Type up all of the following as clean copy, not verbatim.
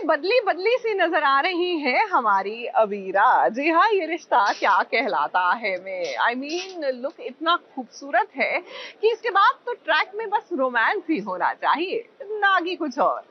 बदली बदली सी नजर आ रही है हमारी अबीरा। जी हाँ, ये रिश्ता क्या कहलाता है में लुक इतना खूबसूरत है कि इसके बाद तो ट्रैक में बस रोमांस ही होना चाहिए, ना कि कुछ और।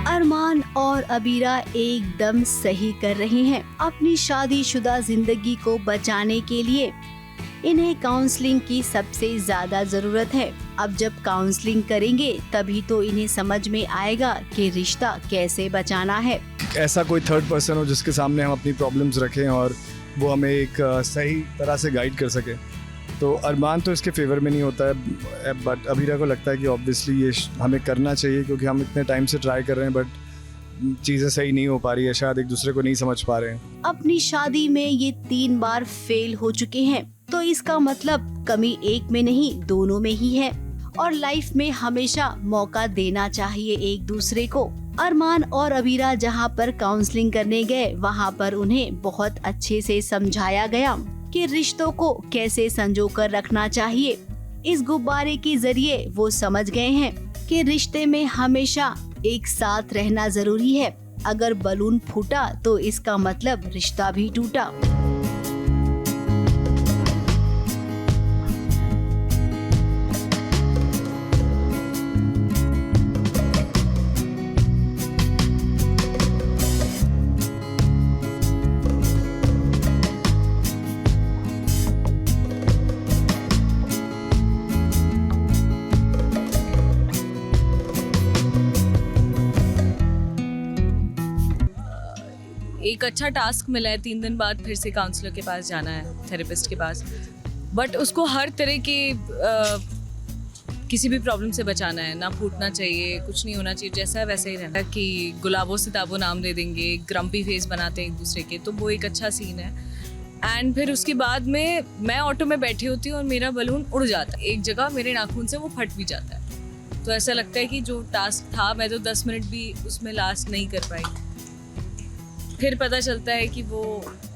अरमान और अबीरा एकदम सही कर रहे हैं अपनी शादीशुदा जिंदगी को बचाने के लिए। इन्हें काउंसलिंग की सबसे ज्यादा जरूरत है। अब जब काउंसलिंग करेंगे तभी तो इन्हें समझ में आएगा कि रिश्ता कैसे बचाना है। ऐसा कोई थर्ड पर्सन हो जिसके सामने हम अपनी प्रॉब्लम्स रखें और वो हमें एक सही तरह से गाइड कर सके। तो अरमान तो इसके फेवर में नहीं होता है, बट अबीरा को लगता है कि ऑब्वियसली ये हमें करना चाहिए क्योंकि हम इतने टाइम से ट्राई कर रहे हैं बट चीज़ें सही नहीं हो पा रही है, शायद एक दूसरे को नहीं समझ पा रहे हैं। अपनी शादी में ये 3 बार फेल हो चुके हैं, तो इसका मतलब कमी एक में नहीं दोनों में ही है और लाइफ में हमेशा मौका देना चाहिए एक दूसरे को। अरमान और अबीरा जहाँ पर काउंसलिंग करने गए वहाँ पर उन्हें बहुत अच्छे से समझाया गया कि रिश्तों को कैसे संजो कर रखना चाहिए। इस गुब्बारे के जरिए वो समझ गए हैं कि रिश्ते में हमेशा एक साथ रहना जरूरी है। अगर बलून फूटा तो इसका मतलब रिश्ता भी टूटा। एक अच्छा टास्क मिला है, 3 दिन बाद फिर से काउंसलर के पास जाना है, थेरेपिस्ट के पास। बट उसको हर तरह के किसी भी प्रॉब्लम से बचाना है, ना फूटना चाहिए, कुछ नहीं होना चाहिए, जैसा है वैसे ही रहना। कि गुलाबों से ताबो नाम दे देंगे, ग्रम्पी फेस बनाते हैं एक दूसरे के, तो वो एक अच्छा सीन है। एंड फिर उसके बाद में मैं ऑटो में बैठी होती हूँ और मेरा बलून उड़ जाता है एक जगह, मेरे नाखून से वो फट भी जाता है। तो ऐसा लगता है कि जो टास्क था मैं तो 10 मिनट भी उसमें लास्ट नहीं कर पाई। फिर पता चलता है कि वो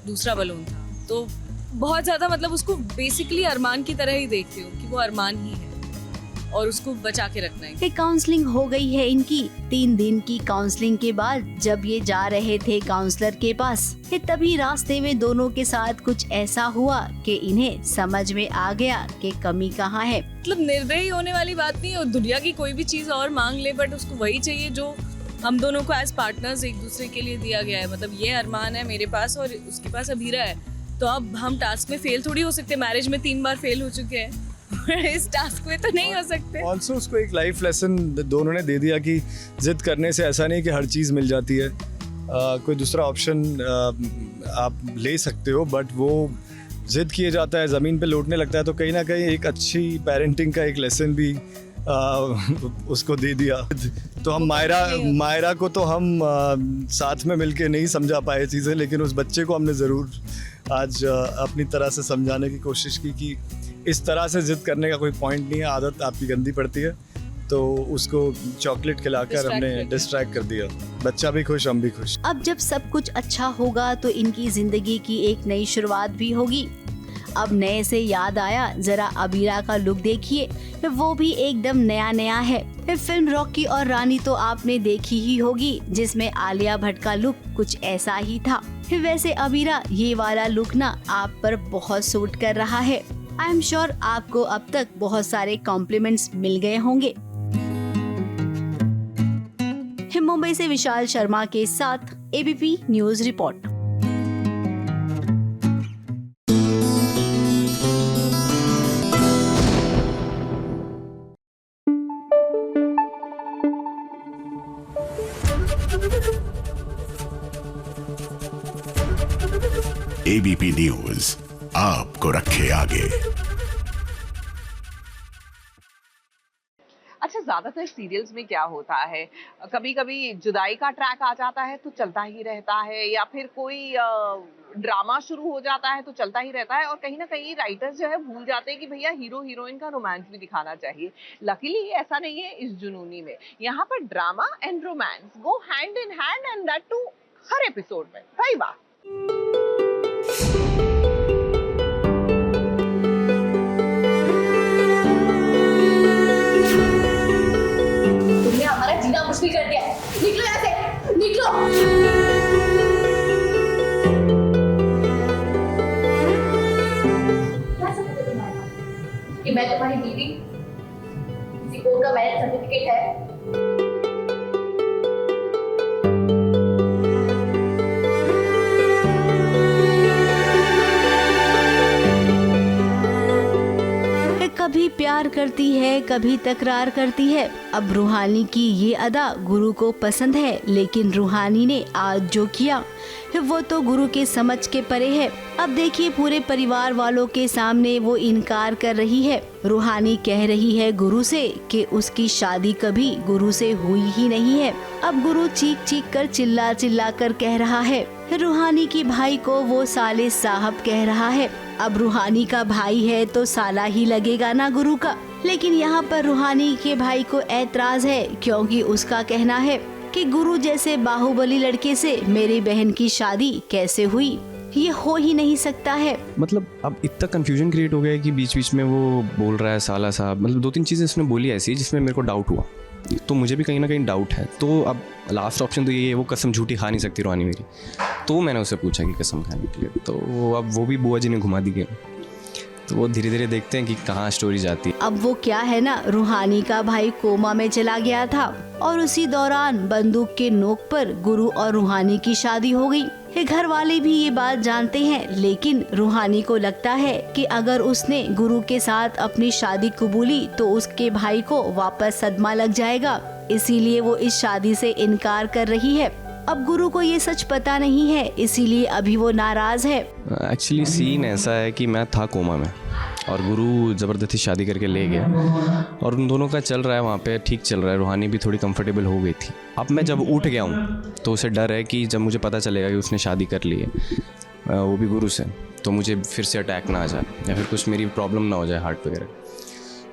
दूसरा बलून था। तो बहुत ज़्यादा मतलब उसको बेसिकली अरमान की तरह ही देखती हूँ कि वो अरमान ही है और उसको बचा के रखना है। काउंसलिंग हो गई है इनकी। 3 दिन की काउंसलिंग के बाद जब ये जा रहे थे काउंसलर के पास, तभी रास्ते में दोनों के साथ कुछ ऐसा हुआ कि इन्हें समझ में आ गया कि कमी कहाँ है। मतलब निर्दयी होने वाली बात नहीं है, और दुनिया की कोई भी चीज़ और मांग ले बट उसको वही चाहिए जो हम दोनों को एज पार्टनर्स एक दूसरे के लिए दिया गया है। मतलब ये अरमान है मेरे पास और उसके पास अबीरा है, तो अब हम टास्क में फेल थोड़ी हो सकते। मैरिज में 3 बार फेल हो चुके हैं इस टास्क में तो नहीं हो सकते। ऑल्सो उसको एक लाइफ लेसन दोनों ने दे दिया कि जिद करने से ऐसा नहीं कि हर चीज़ मिल जाती है। कोई दूसरा ऑप्शन आप ले सकते हो, बट वो जिद किए जाता है, ज़मीन पे लौटने लगता है। तो कहीं ना कहीं एक अच्छी पेरेंटिंग का एक लेसन भी उसको दे दिया। तो हम मायरा को तो हम साथ में मिलके नहीं समझा पाए चीज़ें, लेकिन उस बच्चे को हमने ज़रूर आज अपनी तरह से समझाने की कोशिश की कि इस तरह से जिद करने का कोई पॉइंट नहीं है, आदत आपकी गंदी पड़ती है। तो उसको चॉकलेट खिलाकर हमने डिस्ट्रैक्ट कर दिया। बच्चा भी खुश, हम भी खुश। अब जब सब कुछ अच्छा होगा तो इनकी जिंदगी की एक नई शुरुआत भी होगी। अब नए से याद आया, जरा अबीरा का लुक देखिए, वो भी एकदम नया नया है। फिल्म रॉकी और रानी तो आपने देखी ही होगी, जिसमें आलिया भट्ट का लुक कुछ ऐसा ही था। वैसे अबीरा ये वाला लुक ना आप पर बहुत सूट कर रहा है। आई एम श्योर आपको अब तक बहुत सारे कॉम्प्लीमेंट्स मिल गए होंगे। मुंबई से विशाल शर्मा के साथ ABP News report. ABP news आपको रखे आगे। अच्छा, ज्यादातर सीरियल्स में क्या होता है, कभी कभी जुदाई का ट्रैक आ जाता है तो चलता ही रहता है, या फिर कोई ड्रामा शुरू हो जाता है तो चलता ही रहता है, और कहीं ना कहीं राइटर्स जो है भूल जाते हैं कि भैया हीरो हीरोइन का रोमांस भी दिखाना चाहिए। लकीली ऐसा नहीं है इस जुनूनी में। यहाँ पर drama and romance go hand in hand, and that too हर एपिसोड में। सही बात। तुमने हमारा जीना मुश्किल कर दिया है। निकलो यहाँ से, निकलो। क्या समझते हो तुम्हारा कि मैं तुम्हारी बीवी, किसी कोर्ट का मैरिज सर्टिफिकेट है? कभी प्यार करती है, कभी तकरार करती है। अब रूहानी की ये अदा गुरु को पसंद है, लेकिन रूहानी ने आज जो किया वो तो गुरु के समझ के परे है। अब देखिए, पूरे परिवार वालों के सामने वो इनकार कर रही है। रूहानी कह रही है गुरु से कि उसकी शादी कभी गुरु से हुई ही नहीं है। अब गुरु चीख चीख कर, चिल्ला चिल्ला कर कह रहा है। रूहानी की भाई को वो साले साहब कह रहा है। अब रूहानी का भाई है तो साला ही लगेगा ना गुरु का। लेकिन यहाँ पर रूहानी के भाई को ऐतराज है, क्योंकि उसका कहना है कि गुरु जैसे बाहुबली लड़के से मेरी बहन की शादी कैसे हुई, ये हो ही नहीं सकता है। मतलब अब इतना कंफ्यूजन क्रिएट हो गया है कि बीच बीच में वो बोल रहा है साला साहब, मतलब 2-3 चीज़ें उसने बोली ऐसी जिसमें मेरे को डाउट हुआ, तो मुझे भी कहीं ना कहीं डाउट है। तो अब लास्ट ऑप्शन तो ये है, वो कसम झूठी खा नहीं सकती रूहानी मेरी। तो मैंने उससे पूछा कि कसम खाने के लिए, तो अब वो भी बुआ जी ने घुमा दी गेम। तो वो धीरे धीरे देखते हैं कि कहाँ स्टोरी जाती है। अब वो क्या है ना, रूहानी का भाई कोमा में चला गया था और उसी दौरान बंदूक के नोक पर गुरु और रूहानी की शादी हो गई। ये घर वाले भी ये बात जानते हैं, लेकिन रूहानी को लगता है कि अगर उसने गुरु के साथ अपनी शादी कबूली तो उसके भाई को वापस सदमा लग जाएगा, इसीलिए वो इस शादी से इनकार कर रही है। अब गुरु को ये सच पता नहीं है, इसीलिए अभी वो नाराज है। एक्चुअली सीन ऐसा है कि मैं था कोमा में और गुरु ज़बरदस्ती शादी करके ले गया, और उन दोनों का चल रहा है वहाँ पे, ठीक चल रहा है। रूहानी भी थोड़ी कंफर्टेबल हो गई थी। अब मैं जब उठ गया हूँ तो उसे डर है कि जब मुझे पता चलेगा कि उसने शादी कर ली है, वो भी गुरु से, तो मुझे फिर से अटैक ना आ जाए या फिर कुछ मेरी प्रॉब्लम ना हो जाए हार्ट वगैरह।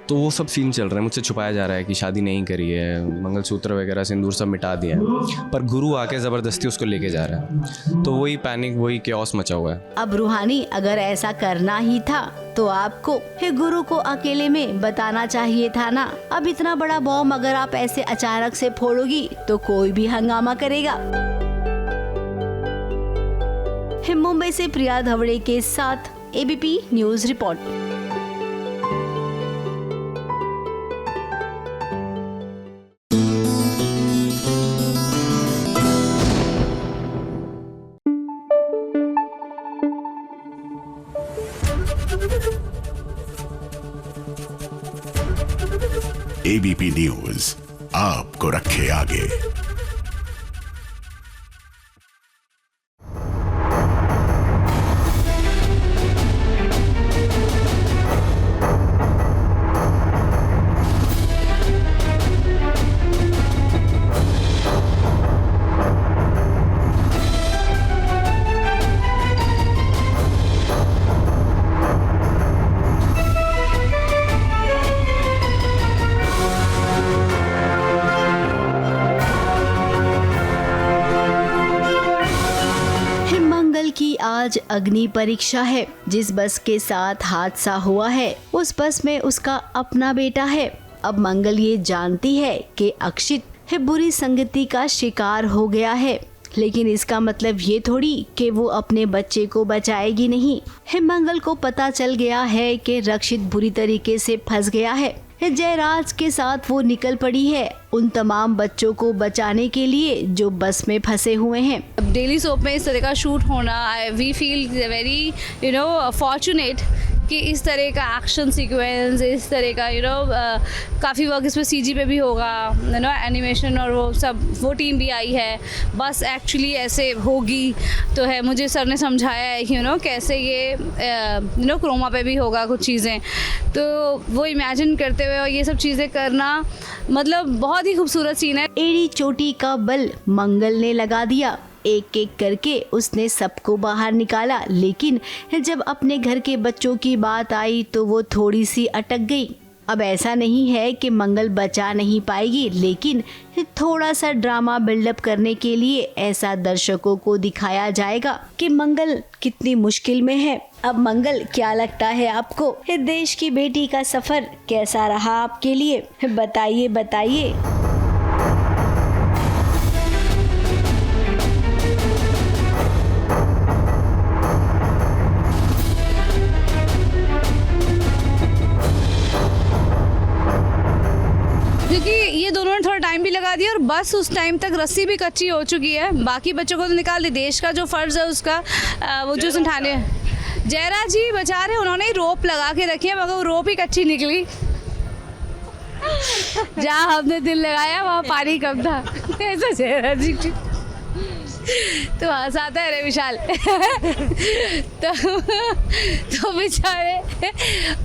तो वो सब सीन चल रहा है, मुझसे छुपाया जा रहा है कि शादी नहीं करी है, मंगलसूत्र वगैरह सिंदूर सब मिटा दिया है, पर गुरु आके ज़बरदस्ती उसको लेके जा रहा है। तो वही पैनिक, वही केओस मचा हुआ है। अब रूहानी अगर ऐसा करना ही था तो आपको गुरु को अकेले में बताना चाहिए था ना। अब इतना बड़ा बॉम्ब अगर आप ऐसे अचानक से फोड़ोगी तो कोई भी हंगामा करेगा। मुंबई से प्रिया धवड़े के साथ ABP news report. ABP news आपको रखे आगे। की आज अग्नि परीक्षा है। जिस बस के साथ हादसा हुआ है उस बस में उसका अपना बेटा है। अब मंगल ये जानती है कि अक्षित बुरी संगति का शिकार हो गया है, लेकिन इसका मतलब ये थोड़ी कि वो अपने बच्चे को बचाएगी नहीं। मंगल को पता चल गया है कि रक्षित बुरी तरीके से फंस गया है। जयराज के साथ वो निकल पड़ी है उन तमाम बच्चों को बचाने के लिए जो बस में फंसे हुए हैं। डेली सोप में इस तरह का शूट होना, वी फील वेरी फॉर्चुनेट कि इस तरह का एक्शन सीक्वेंस, इस तरह का काफ़ी वर्क इसमें CG पे भी होगा, एनिमेशन और वो सब, वो टीम भी आई है। बस एक्चुअली ऐसे होगी तो है, मुझे सर ने समझाया है कि कैसे ये क्रोमा पे भी होगा कुछ चीज़ें, तो वो इमेजिन करते हुए और ये सब चीज़ें करना मतलब बहुत ही खूबसूरत सीन है। एड़ी चोटी का बल मंगल ने लगा दिया। एक एक करके उसने सबको बाहर निकाला, लेकिन जब अपने घर के बच्चों की बात आई तो वो थोड़ी सी अटक गई। अब ऐसा नहीं है कि मंगल बचा नहीं पाएगी, लेकिन थोड़ा सा ड्रामा बिल्डअप करने के लिए ऐसा दर्शकों को दिखाया जाएगा कि मंगल कितनी मुश्किल में है। अब मंगल, क्या लगता है आपको, देश की बेटी का सफर कैसा रहा आपके लिए? बताइए बताइए। क्योंकि ये दोनों ने थोड़ा टाइम भी लगा दिया और बस उस टाइम तक रस्सी भी कच्ची हो चुकी है। बाकी बच्चों को तो निकाल दी, देश का जो फर्ज है उसका वो जो उठाने। जयरा जी बेचारे, उन्होंने रोप लगा के रखी है मगर वो रोप ही कच्ची निकली। जहाँ हमने दिल लगाया वहाँ पानी कम था। ऐसा जयरा जी तो हंसाता है रे विशाल। तो बेचारे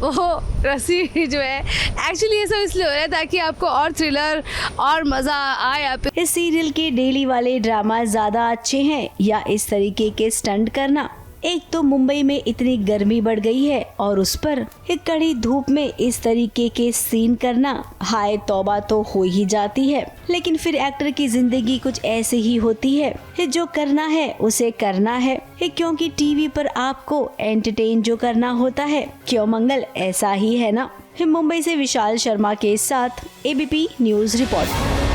वो रस्सी जो है, एक्चुअली ये सब इसलिए हो रहा है ताकि आपको और थ्रिलर और मज़ा आए। आप इस सीरियल के डेली वाले ड्रामा ज़्यादा अच्छे हैं या इस तरीके के स्टंट करना? एक तो मुंबई में इतनी गर्मी बढ़ गई है और उस पर एक कड़ी धूप में इस तरीके के सीन करना, हाय तौबा तो हो ही जाती है। लेकिन फिर एक्टर की जिंदगी कुछ ऐसे ही होती है, जो करना है उसे करना है, क्योंकि टीवी पर आपको एंटरटेन जो करना होता है। क्यों मंगल, ऐसा ही है ना? मुंबई से विशाल शर्मा के साथ ABP news report.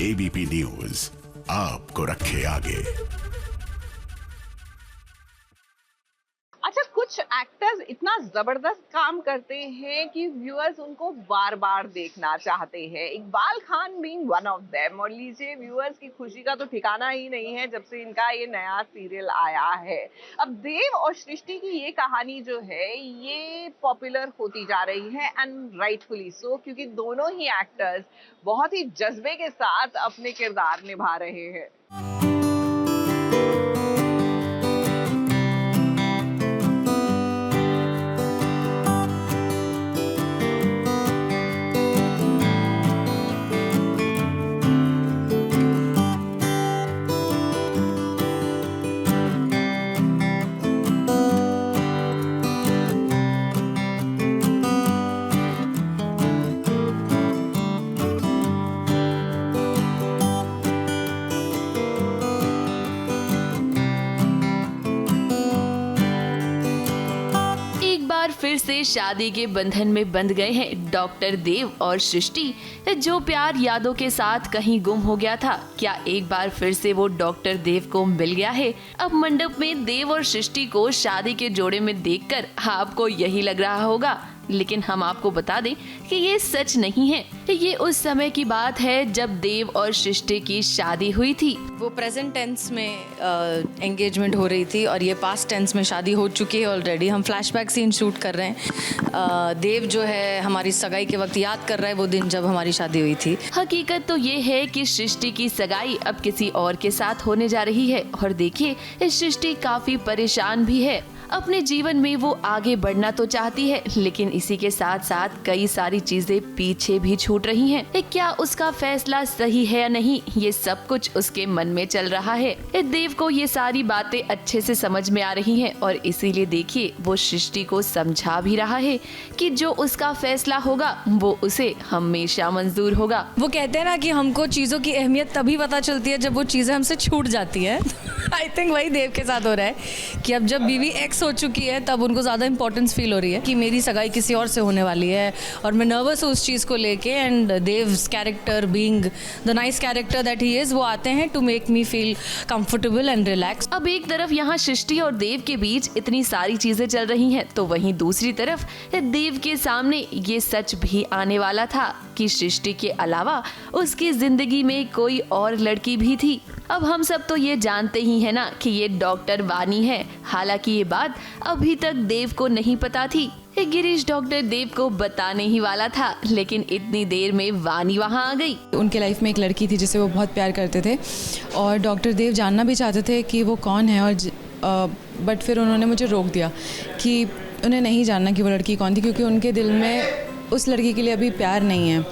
ABP news आपको रखे आगे। अच्छा, कुछ एक्टर्स इतना जबरदस्त काम करते हैं कि व्यूअर्स उनको बार बार देखना चाहते हैं। Iqbal Khan being one of them. और लीजिए, व्यूअर्स की खुशी का तो ठिकाना ही नहीं है जब से इनका ये नया सीरियल आया है। अब देव और सृष्टि की ये कहानी जो है ये पॉपुलर होती जा रही है, एंड राइटफुली सो, क्योंकि दोनों ही एक्टर्स बहुत ही जज्बे के साथ अपने किरदार निभा रहे हैं। फिर से शादी के बंधन में बंध गए हैं डॉक्टर देव और सृष्टि। जो प्यार यादों के साथ कहीं गुम हो गया था, क्या एक बार फिर से वो डॉक्टर देव को मिल गया है? अब मंडप में देव और सृष्टि को शादी के जोड़े में देखकर आपको यही लग रहा होगा, लेकिन हम आपको बता दें कि ये सच नहीं है। ये उस समय की बात है जब देव और सृष्टि की शादी हुई थी। वो प्रेजेंट टेंस में एंगेजमेंट हो रही थी और ये पास्ट टेंस में शादी हो चुकी है ऑलरेडी। हम फ्लैशबैक सीन शूट कर रहे हैं। देव जो है हमारी सगाई के वक्त याद कर रहा है वो दिन जब हमारी शादी हुई थी। हकीकत तो ये है कि सृष्टि की सगाई अब किसी और के साथ होने जा रही है और देखिए सृष्टि काफी परेशान भी है। अपने जीवन में वो आगे बढ़ना तो चाहती है, लेकिन इसी के साथ साथ कई सारी चीजें पीछे भी छूट रही हैं। क्या उसका फैसला सही है या नहीं, ये सब कुछ उसके मन में चल रहा है। देव को ये सारी बातें अच्छे से समझ में आ रही हैं और इसीलिए देखिए वो सृष्टि को समझा भी रहा है कि जो उसका फैसला होगा वो उसे हमेशा मंजूर होगा। वो कहते हैं ना कि हमको चीज़ों की अहमियत तभी पता चलती है जब वो चीज़ें हमसे छूट जाती है। आई थिंक वही देव के साथ हो रहा है कि अब जब बीवी एक्स हो चुकी है तब उनको ज़्यादा इंपॉर्टेंस फील हो रही है कि मेरी सगाई किसी और से होने वाली है और मैं नर्वस हूँ उस चीज़ को लेके। And Dev's character being the nice character that he is, वो आते हैं to make me feel comfortable and relax. अब एक तरफ यहाँ सृष्टि और देव के बीच इतनी सारी चीजें चल रही हैं, तो वहीं दूसरी तरफ देव के सामने ये सच भी आने वाला था कि सृष्टि के अलावा उसकी जिंदगी में कोई और लड़की भी थी। अब हम सब तो ये जानते ही है ना कि ये डॉक्टर वानी है। हालांकि ये बात अभी तक देव को नहीं पता थी। गिरीश डॉक्टर देव को बताने ही वाला था, लेकिन इतनी देर में वानी वहाँ आ गई। उनके लाइफ में एक लड़की थी जिसे वो बहुत प्यार करते थे और डॉक्टर देव जानना भी चाहते थे कि वो कौन है, और बट फिर उन्होंने मुझे रोक दिया कि उन्हें नहीं जानना कि वो लड़की कौन थी, क्योंकि उनके दिल में उस लड़की के लिए अभी प्यार नहीं है।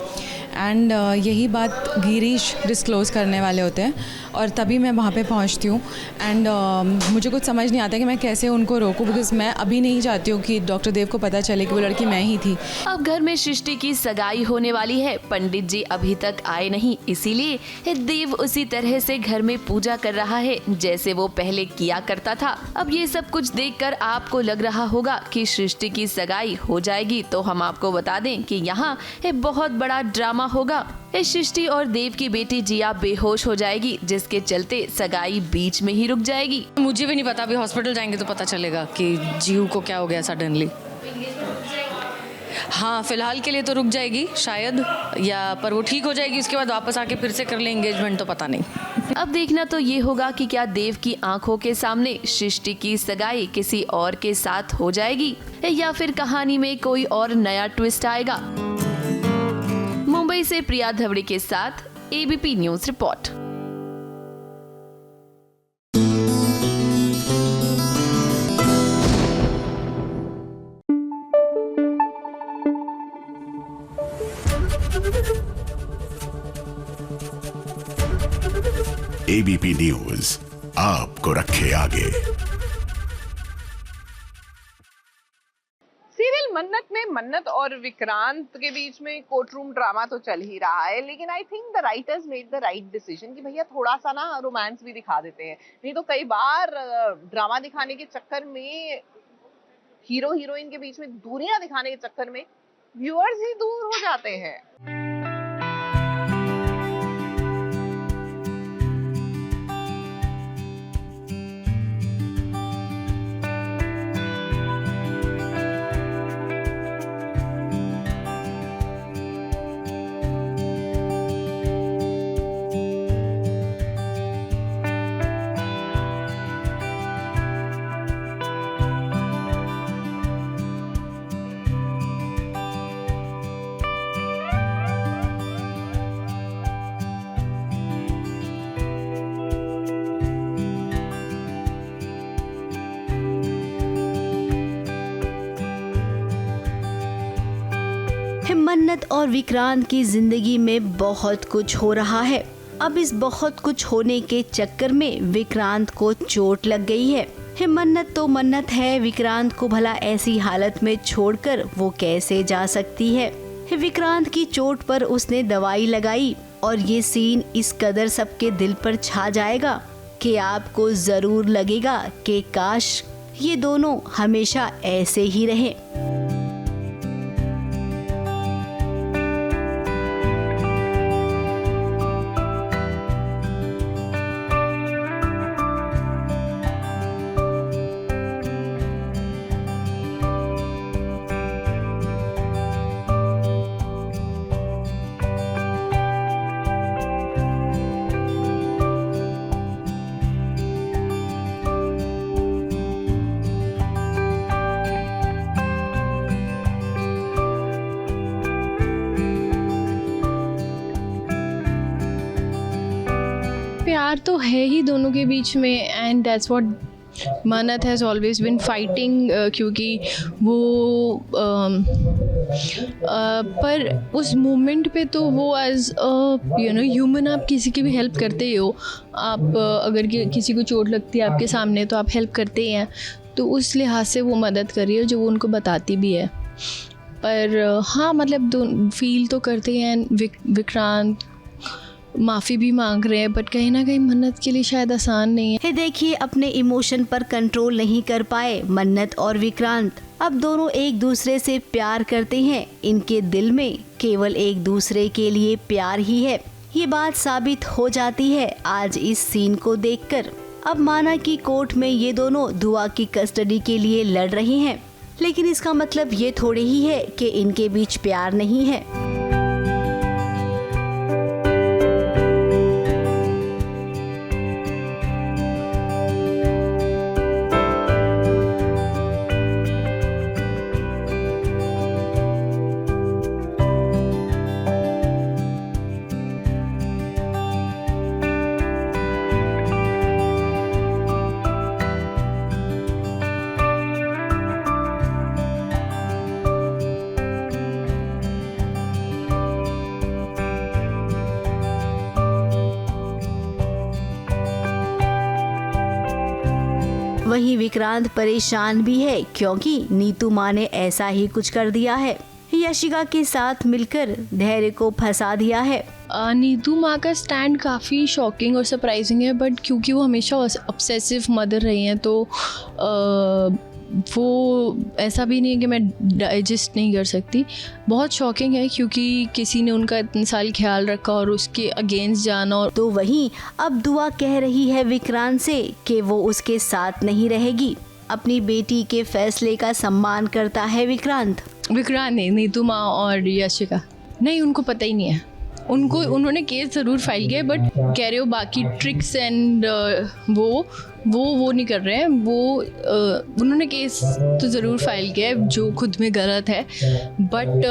एंड यही बात गिरीश डिस्क्लोज़ करने वाले होते हैं और तभी मैं वहाँ पे पहुँचती हूँ। एंड मुझे कुछ समझ नहीं आता कि मैं कैसे उनको रोकूँ, बिकॉज मैं अभी नहीं चाहती हूँ कि डॉक्टर देव को पता चले कि वो लड़की मैं ही थी। अब घर में सृष्टि की सगाई होने वाली है। पंडित जी अभी तक आए नहीं, इसीलिए देव उसी तरह से घर में पूजा कर रहा है जैसे वो पहले किया करता था। अब ये सब कुछ देखकर आपको लग रहा होगा कि सृष्टि की सगाई हो जाएगी, तो हम आपको बता दें कि यहाँ बहुत बड़ा ड्रामा होगा। सृष्टि और देव की बेटी जिया बेहोश हो जाएगी, जिसके चलते सगाई बीच में ही रुक जाएगी। मुझे भी नहीं पता, अभी हॉस्पिटल जाएंगे तो पता चलेगा कि जीव को क्या हो गया सडनली। हाँ, फिलहाल के लिए तो रुक जाएगी शायद, या पर वो ठीक हो जाएगी, उसके बाद वापस आके फिर से कर ले एंगेजमेंट, तो पता नहीं। अब देखना तो ये होगा कि क्या देव की आंखों के सामने सृष्टि की सगाई किसी और के साथ हो जाएगी या फिर कहानी में कोई और नया ट्विस्ट आएगा। मुंबई से प्रिया धवड़े के साथ ABP News report. ABP News आपको रखे आगे। सीरियल मन्नत में मन्नत और विक्रांत के बीच में कोर्ट रूम ड्रामा तो चल ही रहा है, लेकिन I think the writers made the right decision कि भैया थोड़ा सा ना रोमांस भी दिखा देते हैं। नहीं तो कई बार ड्रामा दिखाने के चक्कर में, हीरो हीरोइन के बीच में दूरियां दिखाने के चक्कर में व्यूअर्स ही दूर हो जाते हैं। मन्नत और विक्रांत की जिंदगी में बहुत कुछ हो रहा है। अब इस बहुत कुछ होने के चक्कर में विक्रांत को चोट लग गई है। मन्नत तो मन्नत है, विक्रांत को भला ऐसी हालत में छोड़कर वो कैसे जा सकती है। विक्रांत की चोट पर उसने दवाई लगाई और ये सीन इस कदर सबके दिल पर छा जाएगा कि आपको जरूर लगेगा कि काश ये दोनों हमेशा ऐसे ही रहें। प्यार तो है ही दोनों के बीच में, एंड दैट्स व्हाट मन्नत हैज़ ऑलवेज बिन फाइटिंग, क्योंकि वो पर उस मोमेंट पे तो वो एज ह्यूमन आप किसी की भी हेल्प करते ही हो। आप अगर किसी को चोट लगती है आपके सामने तो आप हेल्प करते ही हैं, तो उस लिहाज से वो मदद कर रही है जो वो उनको बताती भी है। पर हाँ मतलब फील तो करते हैं। विक्रांत माफ़ी भी मांग रहे हैं, बट कहीं ना कहीं मन्नत के लिए शायद आसान नहीं है। देखिए, अपने इमोशन पर कंट्रोल नहीं कर पाए मन्नत और विक्रांत। अब दोनों एक दूसरे से प्यार करते हैं। इनके दिल में केवल एक दूसरे के लिए प्यार ही है। ये बात साबित हो जाती है आज इस सीन को देखकर। अब माना कि कोर्ट में ये दोनों दुआ की कस्टडी के लिए लड़ रहे हैं, लेकिन इसका मतलब ये थोड़े ही है कि इनके बीच प्यार नहीं है। वहीं विक्रांत परेशान भी है क्योंकि नीतू माँ ने ऐसा ही कुछ कर दिया है। यशिका के साथ मिलकर धैर्य को फंसा दिया है। नीतू माँ का स्टैंड काफ़ी शॉकिंग और सरप्राइजिंग है, बट क्योंकि वो हमेशा ऑब्सेसिव मदर रही हैं तो वो ऐसा भी नहीं है कि मैं डाइजेस्ट नहीं कर सकती। बहुत शॉकिंग है क्योंकि किसी ने उनका इतने साल ख्याल रखा और उसके अगेंस्ट जाना। और तो वहीं अब दुआ कह रही है विक्रांत से कि वो उसके साथ नहीं रहेगी। अपनी बेटी के फैसले का सम्मान करता है विक्रांत नहीं, नीतू माँ और यशिका नहीं, उनको पता ही नहीं है। उन्होंने केस ज़रूर फाइल किया, बट कह रहे हो बाकी ट्रिक्स एंड वो नहीं कर रहे हैं। उन्होंने केस तो ज़रूर फाइल किया है जो खुद में गलत है, बट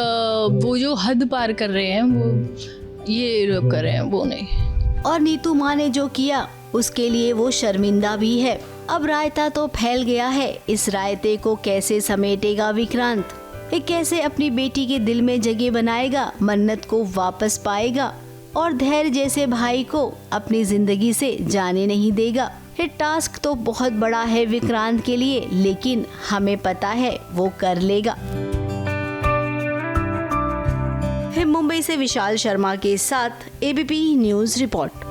वो जो हद पार कर रहे हैं वो ये लोग कर रहे हैं, वो नहीं। और नीतू माँ ने जो किया उसके लिए वो शर्मिंदा भी है। अब रायता तो फैल गया है। इस रायते को कैसे समेटेगा विक्रांत? कैसे अपनी बेटी के दिल में जगह बनाएगा, मन्नत को वापस पाएगा और धैर्य जैसे भाई को अपनी जिंदगी से जाने नहीं देगा। ये टास्क तो बहुत बड़ा है विक्रांत के लिए, लेकिन हमें पता है वो कर लेगा। मुंबई से विशाल शर्मा के साथ ABP News report.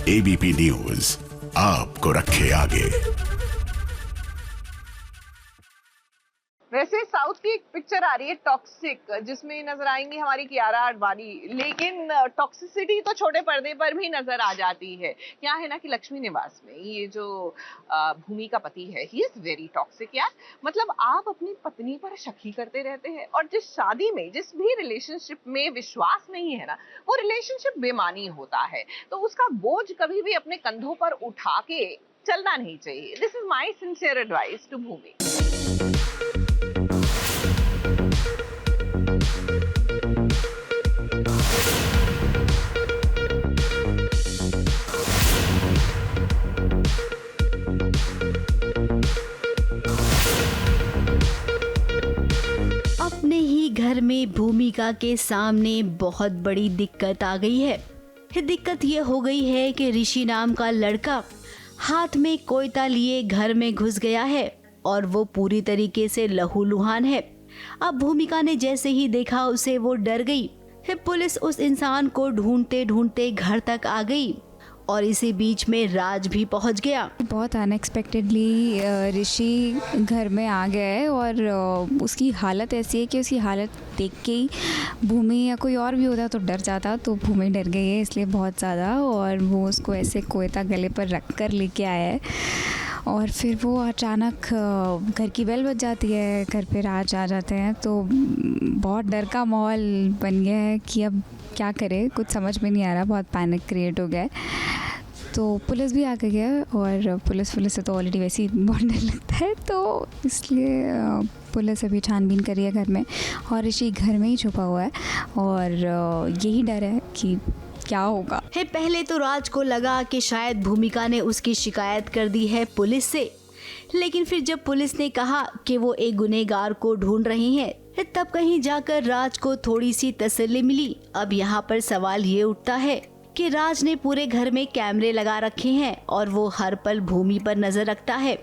ABP News आपको रखे आगे। वैसे साउथ की एक पिक्चर आ रही है टॉक्सिक, जिसमें नजर आएंगी हमारी कियारा आडवाणी, लेकिन टॉक्सिसिटी तो छोटे पर्दे पर भी नजर आ जाती है। क्या है ना कि लक्ष्मी निवास में ये जो भूमि का पति है, ही इज वेरी टॉक्सिक यार। मतलब आप अपनी पत्नी पर शक ही करते रहते हैं, और जिस शादी में, जिस भी रिलेशनशिप में विश्वास नहीं है ना, वो रिलेशनशिप बेमानी होता है। तो उसका बोझ कभी भी अपने कंधों पर उठा के चलना नहीं चाहिए। This is my sincere advice to Bhoomi. अपने ही घर में भूमिका के सामने बहुत बड़ी दिक्कत आ गई है। दिक्कत ये हो गई है कि ऋषि नाम का लड़का हाथ में कोयता लिए घर में घुस गया है और वो पूरी तरीके से लहूलुहान है। अब भूमिका ने जैसे ही देखा उसे वो डर गई। पुलिस उस इंसान को ढूंढते ढूंढते घर तक आ गई और इसी बीच में राज भी पहुंच गया। बहुत अनएक्सपेक्टेडली ऋषि घर में आ गया है और उसकी हालत ऐसी है कि उसकी हालत देख के ही भूमि या कोई और भी होता तो डर जाता, तो भूमि डर गई है इसलिए बहुत ज़्यादा, और वो उसको ऐसे कोयता गले पर रख कर लेके आया है। और फिर वो अचानक घर की बेल बज जाती है, घर पे राज आ जाते हैं, तो बहुत डर का माहौल बन गया है कि अब क्या करे, कुछ समझ में नहीं आ रहा, बहुत पैनिक क्रिएट हो गया है। तो पुलिस भी आ गई है और पुलिस से तो ऑलरेडी वैसे ही बहुत डर लगता है, तो इसलिए पुलिस अभी छानबीन कर रही है घर में और ऋषि घर में ही छुपा हुआ है और यही डर है कि क्या होगा। पहले तो राज को लगा कि शायद भूमिका ने उसकी शिकायत कर दी है पुलिस से, लेकिन फिर जब पुलिस ने कहा कि वो एक गुनहगार को ढूंढ रही है, तब कहीं जाकर राज को थोड़ी सी तसल्ली मिली। अब यहाँ पर सवाल ये उठता है कि राज ने पूरे घर में कैमरे लगा रखे हैं और वो हर पल भूमि पर नजर रखता है।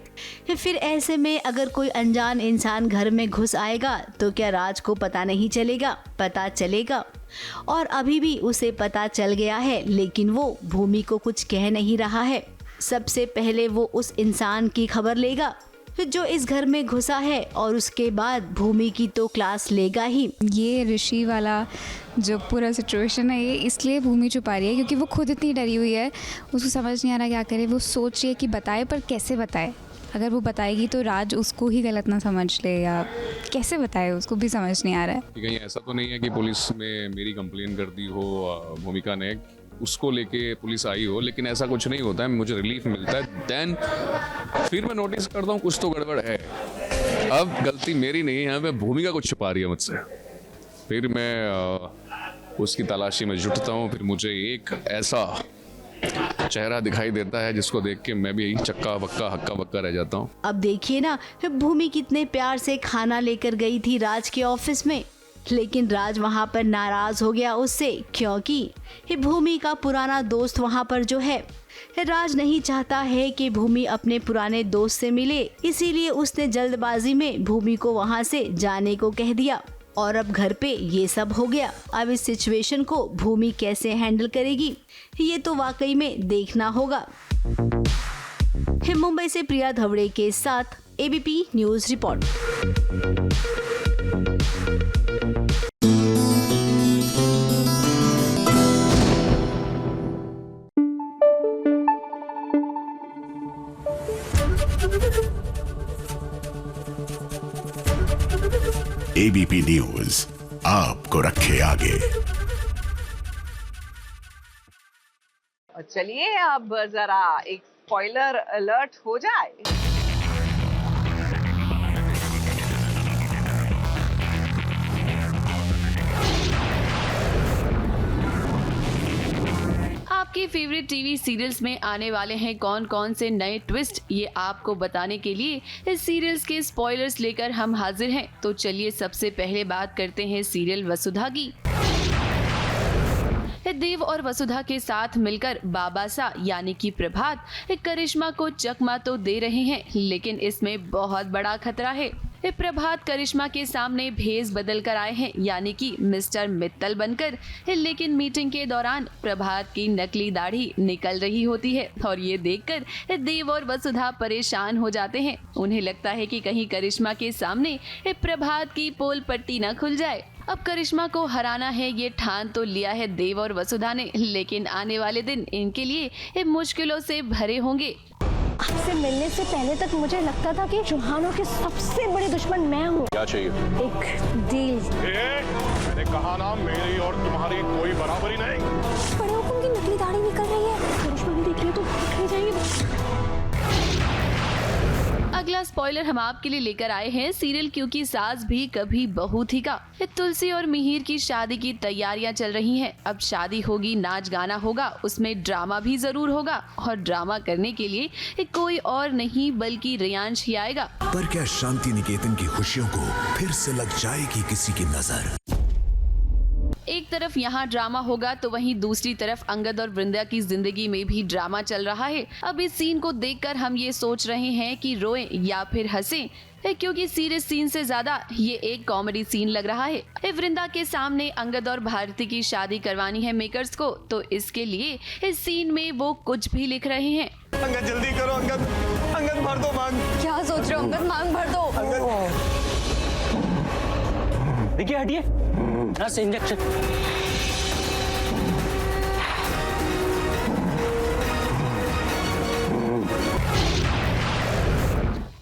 फिर ऐसे में अगर कोई अनजान इंसान घर में घुस आएगा तो क्या राज को पता नहीं चलेगा? पता चलेगा। और अभी भी उसे पता चल गया है, लेकिन वो भूमि को कुछ कह नहीं रहा है। सबसे पहले वो उस इंसान की खबर लेगा जो इस घर में घुसा है और उसके बाद भूमि की तो क्लास लेगा ही। ये ऋषि वाला जो पूरा सिचुएशन है, ये इसलिए भूमि छुपा रही है क्योंकि वो खुद इतनी डरी हुई है, उसको समझ नहीं आ रहा क्या करे। वो सोच रही है कि बताए, पर कैसे बताए? अगर वो बताएगी तो राज उसको ही गलत ना समझ ले, या कैसे बताए उसको भी समझ नहीं आ रहा है। कहीं ऐसा तो नहीं है कि पुलिस में मेरी कंप्लेन कर दी हो भूमिका ने, उसको लेके पुलिस आई हो, लेकिन ऐसा कुछ नहीं होता है। मुझे रिलीफ मिलता है, देन फिर मैं नोटिस करता हूँ कुछ तो गड़बड़ है। अब गलती मेरी नहीं है, मैं भूमिका कुछ छुपा रही है मुझसे। फिर मैं उसकी तलाशी में जुटता हूँ, फिर मुझे एक ऐसा चेहरा दिखाई देता है जिसको देख के मैं भी चक्का बक्का हक्का बक्का रह जाता हूँ। अब देखिए ना, भूमि कितने प्यार से खाना लेकर गई थी राज के ऑफिस में, लेकिन राज वहाँ पर नाराज हो गया उससे, क्योंकि भूमि का पुराना दोस्त वहाँ पर जो है। राज नहीं चाहता है कि भूमि अपने पुराने दोस्त से मिले, इसीलिए उसने जल्दबाजी में भूमि को वहाँ से जाने को कह दिया और अब घर पे ये सब हो गया। अब इस सिचुएशन को भूमि कैसे हैंडल करेगी, ये तो वाकई में देखना होगा। मुंबई से प्रिया धवड़े के साथ ABP News report. ABP News आपको रखे आगे। चलिए अब जरा एक स्पॉइलर अलर्ट हो जाए। आपके फेवरेट टीवी सीरियल्स में आने वाले हैं कौन कौन से नए ट्विस्ट, ये आपको बताने के लिए इस सीरियल्स के स्पॉयलर्स लेकर हम हाजिर हैं। तो चलिए सबसे पहले बात करते हैं सीरियल वसुधा की। देव और वसुधा के साथ मिलकर बाबासा यानी कि प्रभात करिश्मा को चकमा तो दे रहे हैं, लेकिन इसमें बहुत बड़ा खतरा है। प्रभात करिश्मा के सामने भेष बदल कर आए हैं, यानी कि मिस्टर मित्तल बनकर, लेकिन मीटिंग के दौरान प्रभात की नकली दाढ़ी निकल रही होती है और ये देखकर देव और वसुधा परेशान हो जाते हैं। उन्हें लगता है कि कहीं करिश्मा के सामने प्रभात की पोल पट्टी न खुल जाए। अब करिश्मा को हराना है, ये ठान तो लिया है देव और वसुधा ने, लेकिन आने वाले दिन इनके लिए मुश्किलों से भरे होंगे। आपसे मिलने से पहले तक मुझे लगता था कि चौहानों के सबसे बड़े दुश्मन मैं हूँ। क्या चाहिए? एक डील। मैंने कहा ना, मेरी और तुम्हारी कोई बराबरी नहीं। बड़े हुकुम की नकली दाढ़ी निकल रही है, करिश्मा भी देख रही है तो देख जाएंगे। अगला स्पॉइलर हम आपके लिए लेकर आए हैं सीरियल क्योंकि सास भी कभी बहू थी का। तुलसी और मिहिर की शादी की तैयारियां चल रही हैं। अब शादी होगी, नाच गाना होगा, उसमें ड्रामा भी जरूर होगा और ड्रामा करने के लिए कोई और नहीं बल्कि रियांश ही आएगा। पर क्या शांति निकेतन की खुशियों को फिर से लग जाएगी किसी की नजर? एक तरफ यहाँ ड्रामा होगा तो वहीं दूसरी तरफ अंगद और वृंदा की जिंदगी में भी ड्रामा चल रहा है। अब इस सीन को देखकर हम ये सोच रहे हैं कि रोएं या फिर हंसें, क्योंकि सीरियस सीन से ज्यादा ये एक कॉमेडी सीन लग रहा है। वृंदा के सामने अंगद और भारती की शादी करवानी है मेकर्स को, तो इसके लिए इस सीन में वो कुछ भी लिख रहे हैं। अंगद जल्दी करो, अंगद अंगद भर दो मांग। क्या सोच रहे हो अंगद? मांग भर दो। देखिए हटिए, नर्स इंजेक्शन।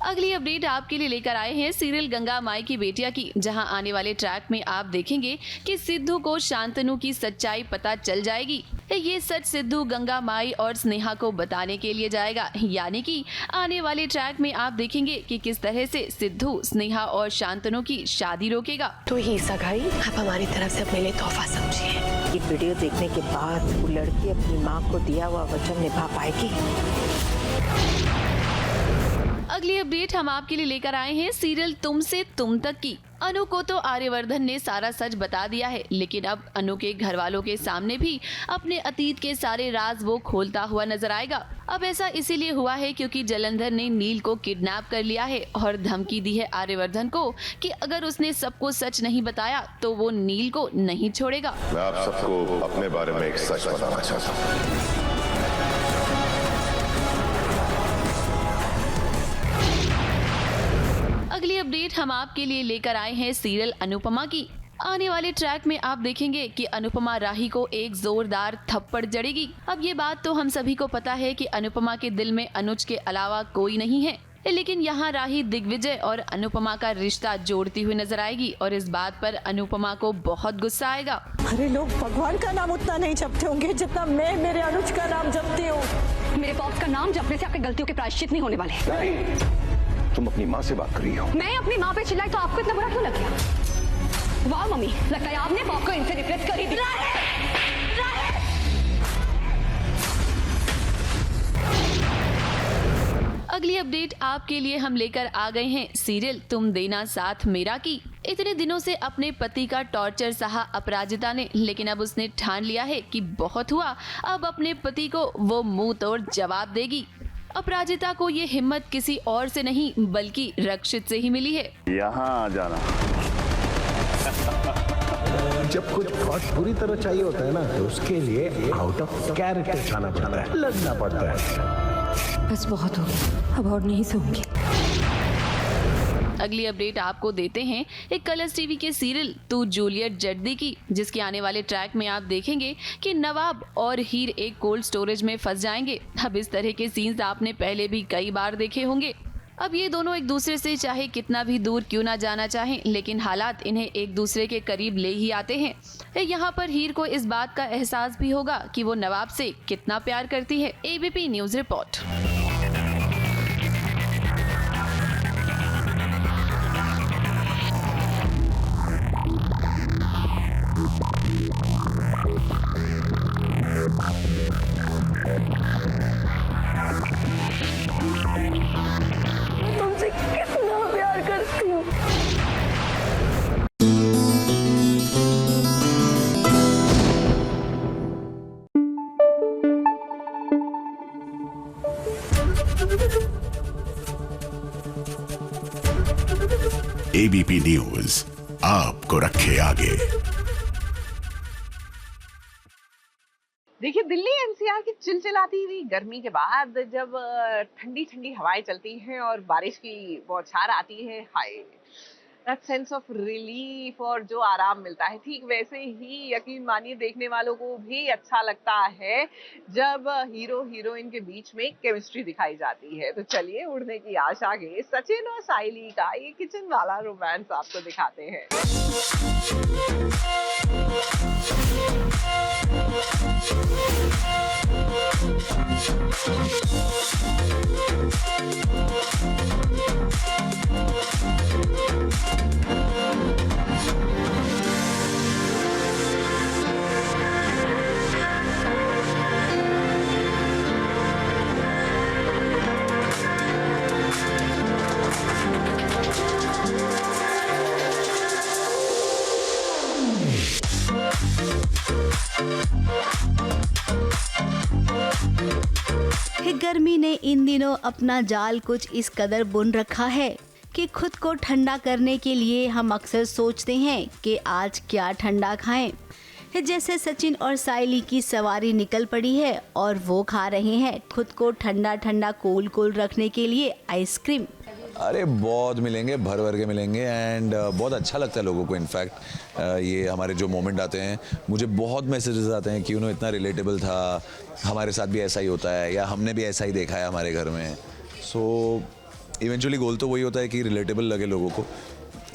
अगली अपडेट आपके लिए लेकर आए हैं सीरियल गंगा माई की बेटिया की, जहां आने वाले ट्रैक में आप देखेंगे कि सिद्धू को शांतनु की सच्चाई पता चल जाएगी। ये सच सिद्धू गंगा माई और स्नेहा को बताने के लिए जाएगा, यानी कि आने वाले ट्रैक में आप देखेंगे कि किस तरह से सिद्धू स्नेहा और शांतनु की शादी रोकेगा। तो ये सगाई आप हमारी तरफ से अपने लिए तोहफा समझिए। ये वीडियो देखने के बाद वो लड़की अपनी माँ को दिया हुआ वचन निभा पाएगी। अगली अपडेट हम आपके लिए लेकर आए हैं सीरियल तुम से तुम तक की। अनु को तो आर्यवर्धन ने सारा सच बता दिया है, लेकिन अब अनु के घर वालों के सामने भी अपने अतीत के सारे राज वो खोलता हुआ नजर आएगा। अब ऐसा इसीलिए हुआ है क्योंकि जलंधर ने नील को किडनैप कर लिया है और धमकी दी है आर्यवर्धन को कि अगर उसने सबको सच नहीं बताया तो वो नील को नहीं छोड़ेगा। मैं आप सबको अपने बारे में एक सच बताना चाहता हूँ। अगली अपडेट हम आपके लिए लेकर आए हैं सीरियल अनुपमा की। आने वाले ट्रैक में आप देखेंगे कि अनुपमा राही को एक जोरदार थप्पड़ जड़ेगी। अब ये बात तो हम सभी को पता है कि अनुपमा के दिल में अनुज के अलावा कोई नहीं है, लेकिन यहाँ राही दिग्विजय और अनुपमा का रिश्ता जोड़ती हुई नजर आएगी और इस बात पर अनुपमा को बहुत गुस्सा आएगा। अरे लोग भगवान का नाम उतना नहीं जपते होंगे जितना मैं मेरे अनुज का नाम जपती हूँ। मेरे बॉस का नाम जपने से आपकी गलतियों के प्रायश्चित नहीं होने वाले। तुम अपनी माँ से बात कर रही हो। मैं अपनी माँ पे चिल्लाई तो आपको इतना बुरा क्यों लग गया? वाह मम्मी, लगता है आपने बॉस को इनसे रिप्लेस कर ही दिया। अगली अपडेट आपके लिए हम लेकर आ गए हैं सीरियल तुम देना साथ मेरा की। इतने दिनों से अपने पति का टॉर्चर सहा अपराजिता ने, लेकिन अब उसने ठान लिया है कि बहुत हुआ, अब अपने पति को वो मुंह तोड़ जवाब देगी। अपराजिता को ये हिम्मत किसी और से नहीं बल्कि रक्षित से ही मिली है। यहाँ आ जाना। जब कुछ बहुत बुरी तरह चाहिए होता है ना, तो उसके लिए आउट ऑफ कैरेक्टर जाना पड़ता है, लगना पड़ता है। बस बहुत हो गया, अब और नहीं सोऊंगी। अगली अपडेट आपको देते हैं एक कलर्स टीवी के सीरियल तू जूलियट जड्दी की, जिसके आने वाले ट्रैक में आप देखेंगे कि नवाब और हीर एक कोल्ड स्टोरेज में फंस जाएंगे। अब इस तरह के सीन्स आपने पहले भी कई बार देखे होंगे। अब ये दोनों एक दूसरे से चाहे कितना भी दूर क्यों ना जाना चाहें, लेकिन हालात इन्हें एक दूसरे के करीब ले ही आते हैं। यहाँ पर हीर को इस बात का एहसास भी होगा कि वो नवाब से कितना प्यार करती है। ABP news report. तुमसे कितना प्यार करती हूँ। ABP न्यूज आपको रखे आगे। देखिए, दिल्ली NCR की चिलचिलाती हुई गर्मी के बाद जब ठंडी ठंडी हवाएं चलती हैं और बारिश की बौछार आती है, हाय दैट सेंस ऑफ रिलीफ और जो आराम मिलता है, ठीक वैसे ही यकीन मानिए देखने वालों को भी अच्छा लगता है जब हीरो हीरोइन के बीच में केमिस्ट्री दिखाई जाती है। तो चलिए उड़ने की आशा के सचिन और साइली का ये किचन वाला रोमांस आपको दिखाते हैं। गर्मी ने इन दिनों अपना जाल कुछ इस कदर बुन रखा है कि खुद को ठंडा करने के लिए हम अक्सर सोचते हैं कि आज क्या ठंडा खाएं। जैसे सचिन और साइली की सवारी निकल पड़ी है और वो खा रहे हैं खुद को ठंडा ठंडा कोल कोल रखने के लिए आइसक्रीम। अरे बहुत मिलेंगे, भर भर के मिलेंगे एंड बहुत अच्छा लगता है लोगों को। इनफैक्ट ये हमारे जो मोमेंट आते हैं, मुझे बहुत मैसेजेस आते हैं कि इतना रिलेटेबल था, हमारे साथ भी ऐसा ही होता है या हमने भी ऐसा ही देखा है हमारे घर में। सो इवेंचुअली गोल तो वही होता है कि रिलेटेबल लगे लोगों को।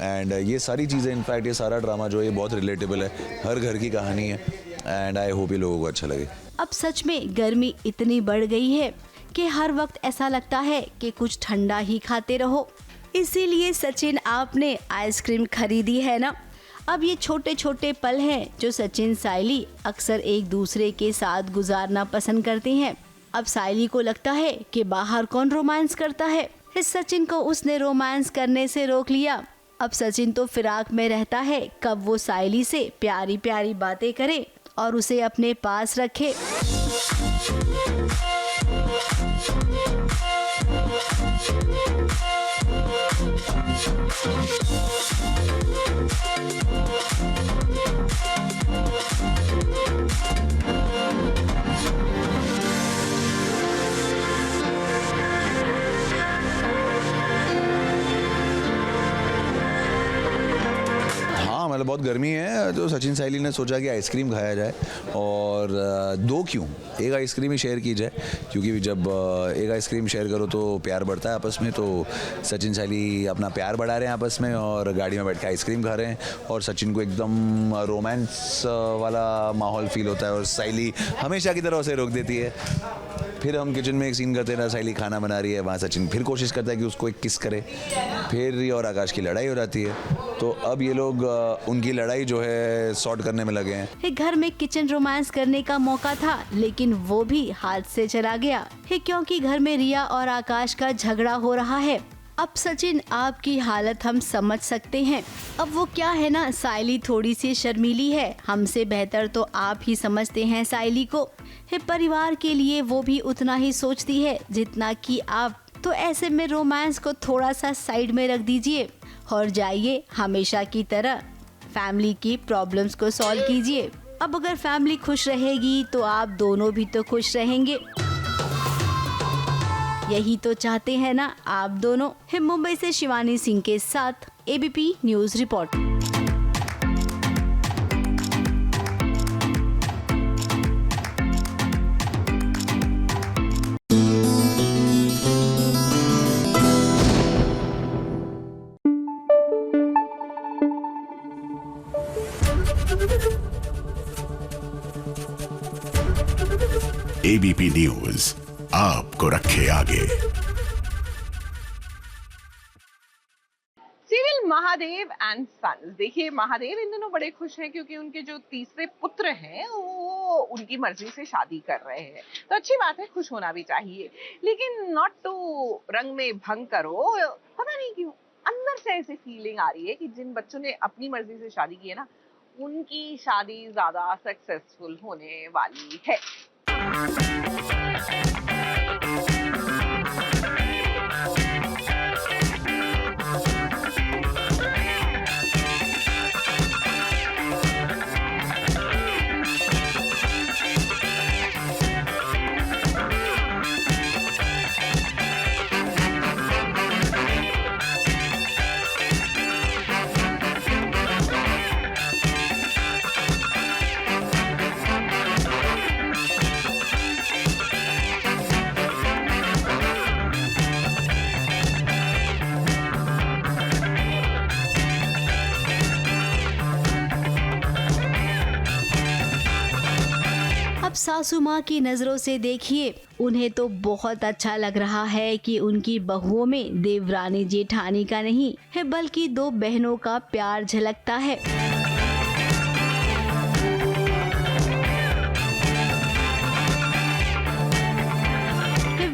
एंड ये सारी चीज़ें, इनफैक्ट ये सारा ड्रामा जो है ये बहुत रिलेटेबल है, हर घर की कहानी है एंड आई होप ये लोगों को अच्छा लगे। अब सच में गर्मी इतनी बढ़ गई है कि हर वक्त ऐसा लगता है कि कुछ ठंडा ही खाते रहो। इसीलिए सचिन आपने आइसक्रीम खरीदी है ना। अब ये छोटे छोटे पल हैं जो सचिन साइली अक्सर एक दूसरे के साथ गुजारना पसंद करते हैं। अब साइली को लगता है कि बाहर कौन रोमांस करता है। इस सचिन को उसने रोमांस करने से रोक लिया। अब सचिन तो फिराक में रहता है कब वो साइली से प्यारी प्यारी बातें करे और उसे अपने पास रखे। मतलब बहुत गर्मी है तो सचिन साइली ने सोचा कि आइसक्रीम खाया जाए और 2 क्यों, एक आइसक्रीम ही शेयर की जाए, क्योंकि जब एक आइसक्रीम शेयर करो तो प्यार बढ़ता है आपस में। तो सचिन साइली अपना प्यार बढ़ा रहे हैं आपस में और गाड़ी में बैठ के आइसक्रीम खा रहे हैं और सचिन को एकदम रोमांस वाला माहौल फील होता है और साइली हमेशा की तरह उसे रोक देती है। फिर हम किचन में एक सीन करते हैं, साइली खाना बना रही है, वहाँ सचिन फिर कोशिश करता है कि उसको एक किस करे, फिर ये और आकाश की लड़ाई हो जाती है। तो अब ये लोग उनकी लड़ाई जो है सॉर्ट करने में लगे हैं। घर में किचन रोमांस करने का मौका था लेकिन वो भी हाथ से चला गया है क्योंकि घर में रिया और आकाश का झगड़ा हो रहा है। अब सचिन आपकी हालत हम समझ सकते हैं। अब वो क्या है ना, साइली थोड़ी सी शर्मीली है, हमसे बेहतर तो आप ही समझते हैं साइली को। परिवार के लिए वो भी उतना ही सोचती है जितना कि आप। तो ऐसे में रोमांस को थोड़ा सा साइड में रख दीजिए और जाइए हमेशा की तरह फैमिली की प्रॉब्लम्स को सॉल्व कीजिए। अब अगर फैमिली खुश रहेगी तो आप दोनों भी तो खुश रहेंगे। यही तो चाहते हैं ना आप दोनों। मुंबई से शिवानी सिंह के साथ ABP News report. ABP News आपको रखे आगे। Serial Mahadev and sons. देखिए महादेव इन दिनों बड़े खुश हैं क्योंकि उनके जो तीसरे पुत्र हैं वो उनकी मर्जी से शादी कर रहे हैं। तो अच्छी बात है, खुश होना भी चाहिए, लेकिन नॉट टू रंग में भंग करो। पता नहीं क्यों अंदर से ऐसी फीलिंग आ रही है कि जिन बच्चों ने अपनी मर्जी से शादी की है ना, उनकी शादी ज्यादा सक्सेसफुल होने वाली है। अब सासू माँ की नजरों से देखिए, उन्हें तो बहुत अच्छा लग रहा है कि उनकी बहुओं में देवरानी जेठानी का नहीं है बल्कि 2 बहनों का प्यार झलकता है।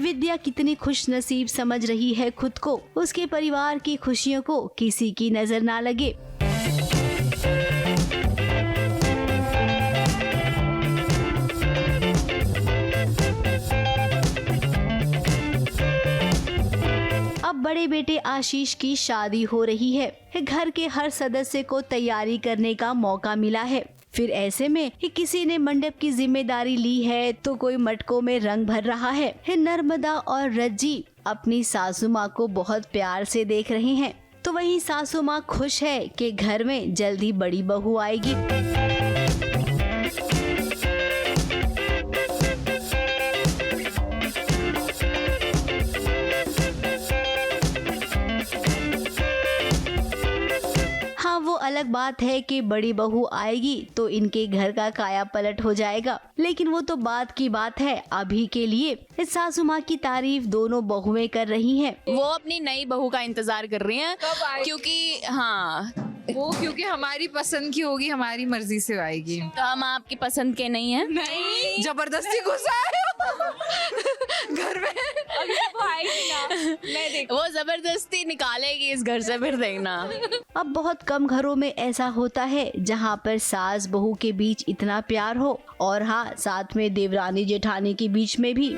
विद्या कितनी खुश नसीब समझ रही है खुद को, उसके परिवार की खुशियों को किसी की नजर ना लगे। अब बड़े बेटे आशीष की शादी हो रही है। घर के हर सदस्य को तैयारी करने का मौका मिला है। फिर ऐसे में किसी ने मंडप की जिम्मेदारी ली है तो कोई मटकों में रंग भर रहा है। नर्मदा और रज्जी अपनी सासू माँ को बहुत प्यार से देख रहे हैं, तो वहीं सासू माँ खुश है कि घर में जल्दी बड़ी बहू आएगी। अलग बात है कि बड़ी बहू आएगी तो इनके घर का काया पलट हो जाएगा, लेकिन वो तो बात की बात है। अभी के लिए इस सासू माँ की तारीफ दोनों बहुएं कर रही हैं। वो अपनी नई बहू का इंतजार कर रही हैं क्योंकि क्योंकि हमारी पसंद की होगी, हमारी मर्जी से आएगी। तो हम आपकी पसंद के नहीं हैं। नहीं, जबरदस्ती घुसा घर में। अभी वो आएगी ना, वो जबरदस्ती निकालेगी इस घर से, फिर देखना। अब बहुत कम घरों में ऐसा होता है जहाँ पर सास बहू के बीच इतना प्यार हो, और हाँ, साथ में देवरानी जेठानी के बीच में भी।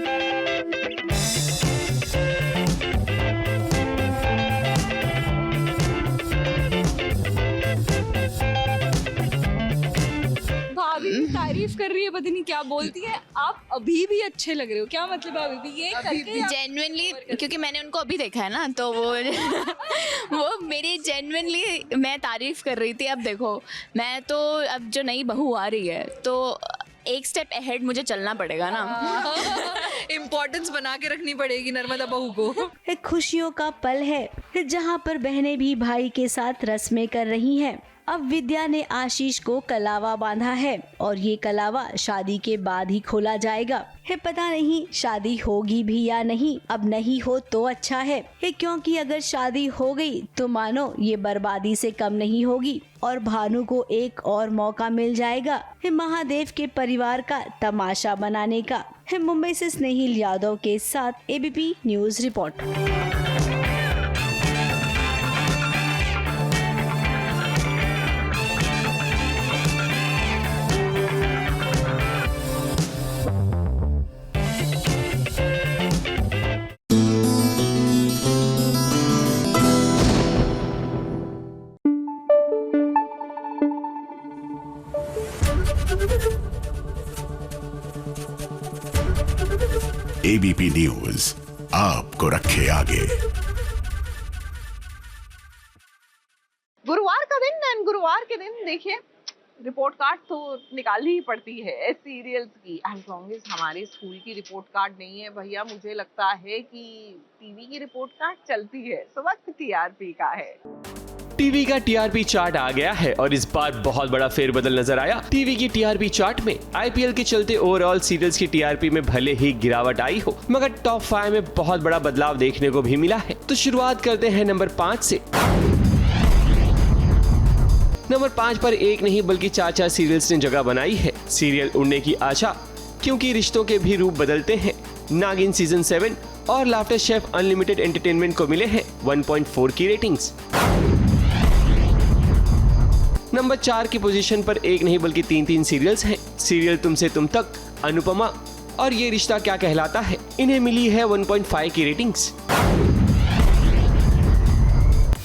तारीफ कर रही है, पता नहीं क्या बोलती है। आप अभी भी अच्छे लग रहे हो, क्या मतलब है अभी भी? ये करके जेन्युइनली, क्योंकि मैंने उनको अभी देखा है ना, तो वो मेरी जेन्युइनली मैं तारीफ कर रही थी। अब देखो, मैं तो अब जो नई बहू आ रही है तो एक स्टेप अहेड मुझे चलना पड़ेगा ना। इम्पोर्टेंस बना के रखनी पड़ेगी नर्मदा बहू को। एक खुशियों का पल है जहाँ पर बहनें भी भाई के साथ रस्में कर रही हैं। अब विद्या ने आशीष को कलावा बांधा है और ये कलावा शादी के बाद ही खोला जाएगा। है पता नहीं शादी होगी भी या नहीं। अब नहीं हो तो अच्छा है, क्योंकि अगर शादी हो गई तो मानो ये बर्बादी से कम नहीं होगी और भानु को एक और मौका मिल जाएगा महादेव के परिवार का तमाशा बनाने का। मुंबई से स्नेहिल यादव के साथ ABP News report. ABP News आपको रखे आगे। गुरुवार का दिन एंड गुरुवार के दिन देखिए रिपोर्ट कार्ड तो निकालनी ही पड़ती है सीरियल्स की। एज लॉन्ग एज हमारे स्कूल की रिपोर्ट कार्ड नहीं है भैया, मुझे लगता है कि टीवी की रिपोर्ट कार्ड चलती है। सो वक्त टीआरपी का है। टीवी का टीआरपी चार्ट आ गया है और इस बार बहुत बड़ा फेरबदल नजर आया। टीवी की टीआरपी चार्ट में आईपीएल के चलते ओवरऑल सीरियल्स की टीआरपी में भले ही गिरावट आई हो, मगर टॉप 5 में बहुत बड़ा बदलाव देखने को भी मिला है। तो शुरुआत करते हैं नंबर 5 से। नंबर 5 पर एक नहीं बल्कि 4 सीरियल्स ने जगह बनाई है। सीरियल उड़ने की आशा, क्योंकि रिश्तों के भी रूप बदलते हैं, नागिन सीजन 7 और लाफ्टर शेफ अनलिमिटेड एंटरटेनमेंट को मिले हैं 1.4 की रेटिंग्स। नंबर 4 की पोजीशन पर एक नहीं बल्कि 3 सीरियल्स हैं। सीरियल तुमसे तुम तक, अनुपमा और ये रिश्ता क्या कहलाता है, इन्हें मिली है 1.5 की रेटिंग्स।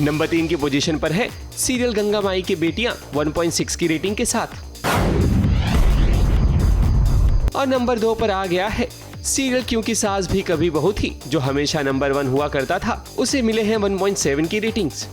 नंबर 3 की पोजीशन पर है सीरियल गंगा माई की बेटियां 1.6 की रेटिंग के साथ। और नंबर 2 पर आ गया है सीरियल क्योंकि सास भी कभी बहू थी, जो हमेशा नंबर 1 हुआ करता था, उसे मिले हैं 1.7 की रेटिंग्स।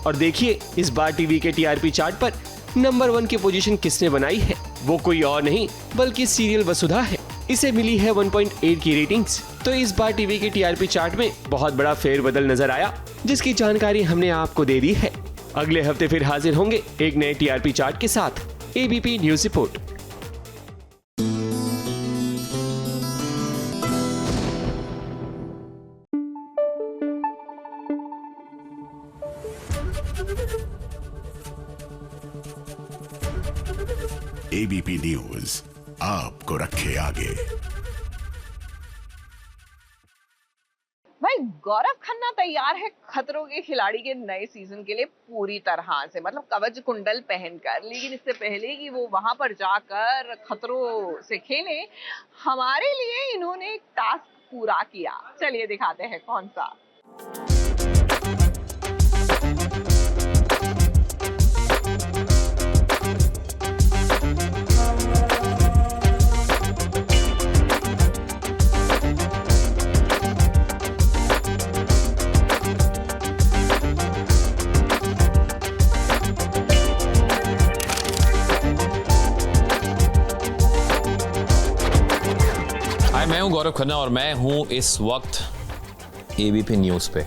और देखिए इस बार टीवी के टीआरपी चार्ट पर नंबर 1 की पोजीशन किसने बनाई है। वो कोई और नहीं बल्कि सीरियल वसुधा है। इसे मिली है 1.8 की रेटिंग्स। तो इस बार टीवी के टीआरपी चार्ट में बहुत बड़ा फेरबदल नजर आया, जिसकी जानकारी हमने आपको दे दी है। अगले हफ्ते फिर हाजिर होंगे एक नए टीआरपी चार्ट के साथ। ABP News report. ABP News आपको रखे आगे। भाई गौरव खन्ना तैयार है खतरों के खिलाड़ी के नए सीजन के लिए पूरी तरह से, मतलब कवच कुंडल पहनकर। लेकिन इससे पहले कि वो वहां पर जाकर खतरों से खेले, हमारे लिए इन्होंने एक टास्क पूरा किया। चलिए दिखाते हैं कौन सा। मैं हूं गौरव खन्ना और मैं हूं इस वक्त एबीपी न्यूज़ पे,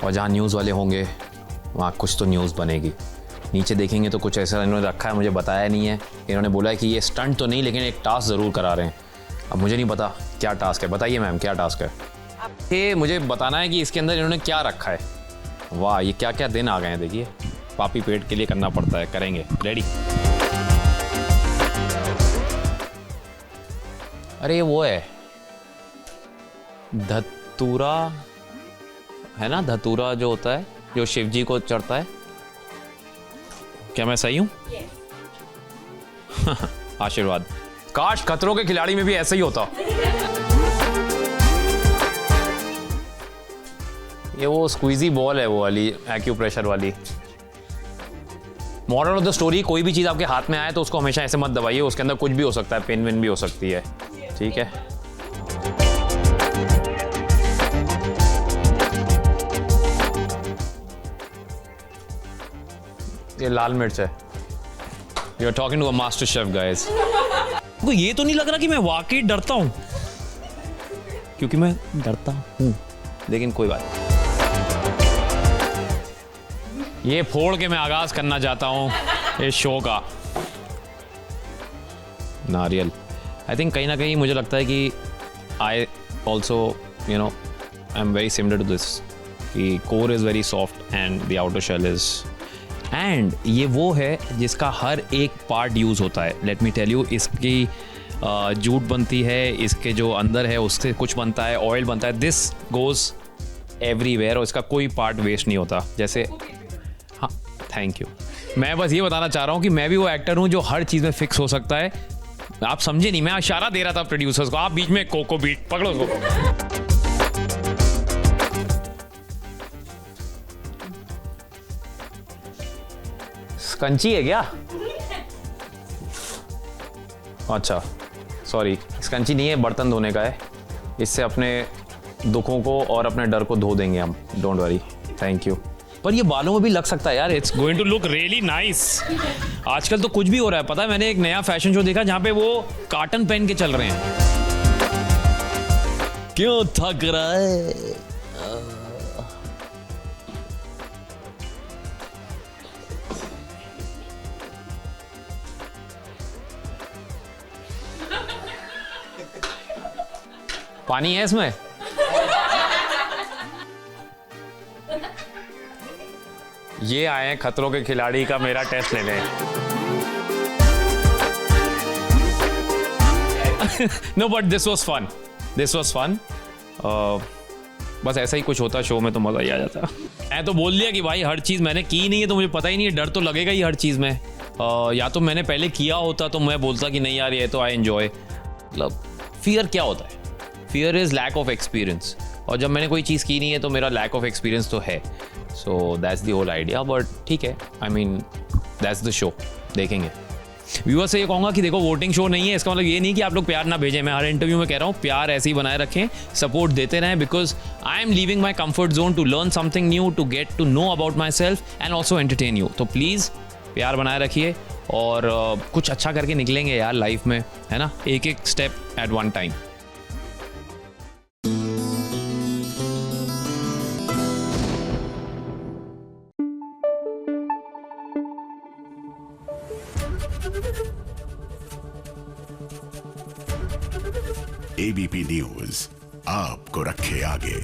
और जहां न्यूज़ वाले होंगे वहाँ कुछ तो न्यूज़ बनेगी। नीचे देखेंगे तो कुछ ऐसा इन्होंने रखा है, मुझे बताया नहीं है। इन्होंने बोला है कि ये स्टंट तो नहीं लेकिन एक टास्क ज़रूर करा रहे हैं। अब मुझे नहीं पता क्या टास्क है, बताइए मैम क्या टास्क है। ये मुझे बताना है कि इसके अंदर इन्होंने क्या रखा है। वाह, ये क्या क्या दिन आ गए हैं, देखिए। पापी पेट के लिए करना पड़ता है, करेंगे। रेडी? अरे ये वो है धतूरा, है ना? धतूरा जो होता है, जो शिव जी को चढ़ता है। क्या मैं सही हूं? आशीर्वाद। काश खतरों के खिलाड़ी में भी ऐसा ही होता। ये वो स्क्वीजी बॉल है, वो वाली एक्यूप्रेशर वाली। मॉरल ऑफ द स्टोरी, कोई भी चीज आपके हाथ में आए तो उसको हमेशा ऐसे मत दबाइए, उसके अंदर कुछ भी हो सकता है, पेन विन भी हो सकती है, ठीक है? ये लाल मिर्च है। You are talking to a master chef guys. को ये तो नहीं लग रहा कि मैं वाकई डरता हूं, क्योंकि मैं डरता हूं, लेकिन कोई बात नहीं। ये फोड़ के मैं आगाज करना चाहता हूं इस शो का। नारियल। आई थिंक कहीं ना कहीं मुझे लगता है कि I also you know I am very similar to this, कि core is very soft and the outer shell is, and ये वो है जिसका हर एक पार्ट यूज़ होता है। लेट मी टेल यू, इसकी जूट बनती है, इसके जो अंदर है उससे कुछ बनता है, ऑयल बनता है, दिस गोज़ एवरीवेयर, और इसका कोई पार्ट वेस्ट नहीं होता। जैसे हाँ, थैंक यू। मैं बस ये बताना चाह रहा हूँ कि मैं भी वो एक्टर हूँ जो हर चीज़ में फिक्स हो सकता है। आप समझे नहीं, मैं इशारा दे रहा था प्रोड्यूसर्स को, आप बीच में कोको बीट पकड़ो उसको। कंची है क्या? अच्छा सॉरी, स्कंची नहीं है, बर्तन धोने का है। इससे अपने दुखों को और अपने डर को धो देंगे हम, डोंट वरी। Thank you. पर ये बालों में भी लग सकता है यार, it's going to look really nice. आजकल तो कुछ भी हो रहा है, पता है? मैंने एक नया फैशन शो देखा जहाँ पे वो कार्टन पहन के चल रहे हैं। क्यों थक रहा है? पानी है इसमें? ये आए हैं खतरों के खिलाड़ी का मेरा टेस्ट लेने। No but this was fun, this was fun. बस ऐसा ही कुछ होता शो में तो मजा ही आ जाता। मैं तो बोल दिया कि भाई हर चीज़ मैंने की नहीं है तो मुझे पता ही नहीं है, डर तो लगेगा ही हर चीज़ में। या तो मैंने पहले किया होता तो मैं बोलता कि नहीं यार ये तो आई एंजॉय। मतलब फियर क्या होता है? Fear is lack of experience, और जब मैंने कोई चीज़ की नहीं है तो मेरा लैक ऑफ एक्सपीरियंस तो है। So that's the whole idea. But ठीक है, I mean that's the show, देखेंगे। व्यूअर्स से ये कहूँगा कि देखो, वोटिंग शो नहीं है, इसका मतलब ये नहीं कि आप लोग प्यार ना भेजें। मैं हर इंटरव्यू में कह रहा हूँ प्यार ऐसे ही बनाए रखें, सपोर्ट देते रहें, because I am leaving my comfort zone to learn something new, to get to know about myself and also entertain you. तो प्लीज़ प्यार बनाए रखिए और कुछ अच्छा करके निकलेंगे यार लाइफ में, है ना? एक एक step at one time. ABP News आपको रखे आगे।